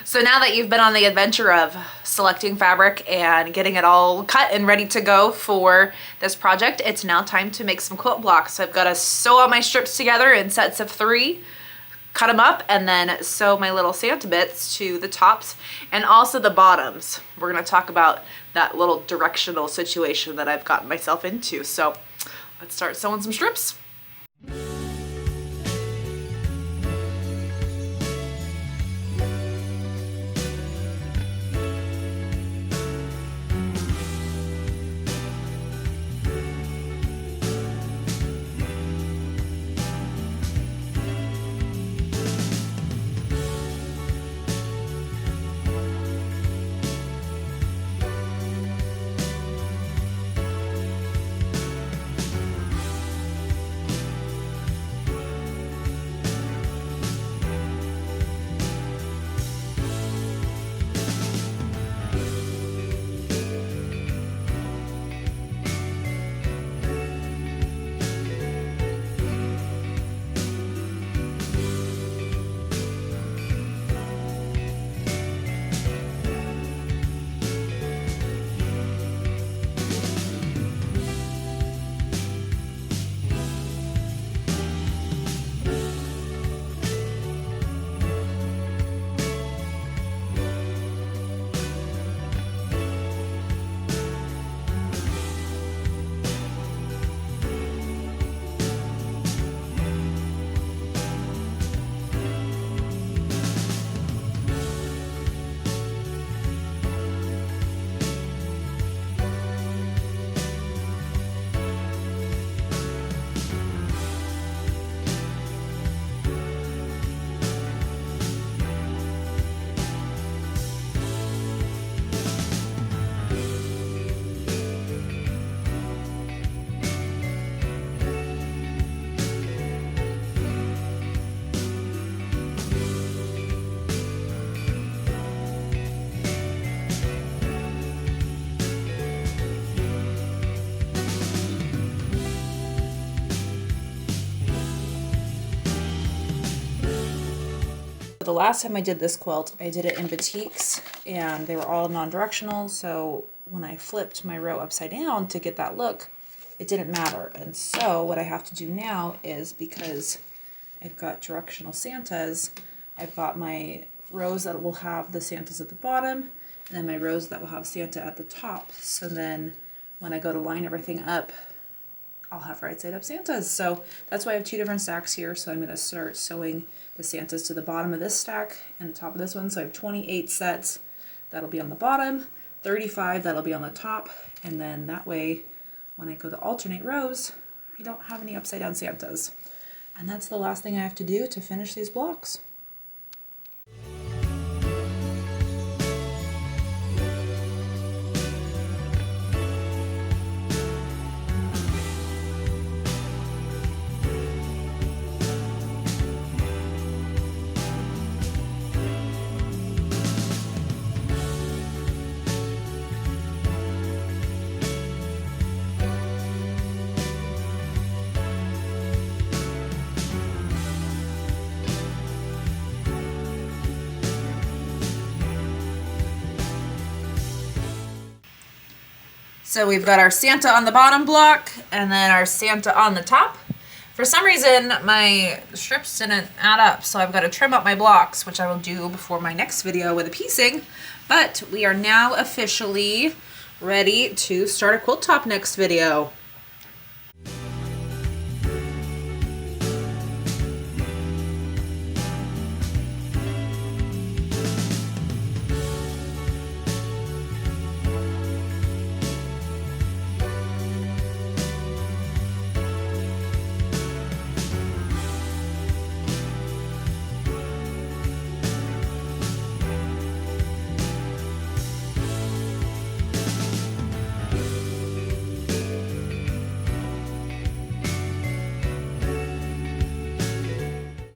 So now that you've been on the adventure of selecting fabric and getting it all cut and ready to go for this project, it's now time to make some quilt blocks. So I've got to sew all my strips together in sets of 3, cut them up, and then sew my little Santa bits to the tops and also the bottoms. We're going to talk about that little directional situation that I've gotten myself into. So let's start sewing some strips. The last time I did this quilt, I did it in batiks and they were all non-directional, so when I flipped my row upside down to get that look, it didn't matter. And so what I have to do now is, because I've got directional Santas, I've got my rows that will have the Santas at the bottom and then my rows that will have Santa at the top. So then when I go to line everything up, I'll have right side up Santas. So that's why I have 2 different stacks here. So I'm going to start sewing the Santas to the bottom of this stack and the top of this one. So I have 28 sets that'll be on the bottom, 35 that'll be on the top, and then that way when I go to alternate rows, I don't have any upside down Santas. And that's the last thing I have to do to finish these blocks. So we've got our Santa on the bottom block and then our Santa on the top. For some reason, my strips didn't add up, so I've got to trim up my blocks, which I will do before my next video with a piecing. But we are now officially ready to start a quilt top next video.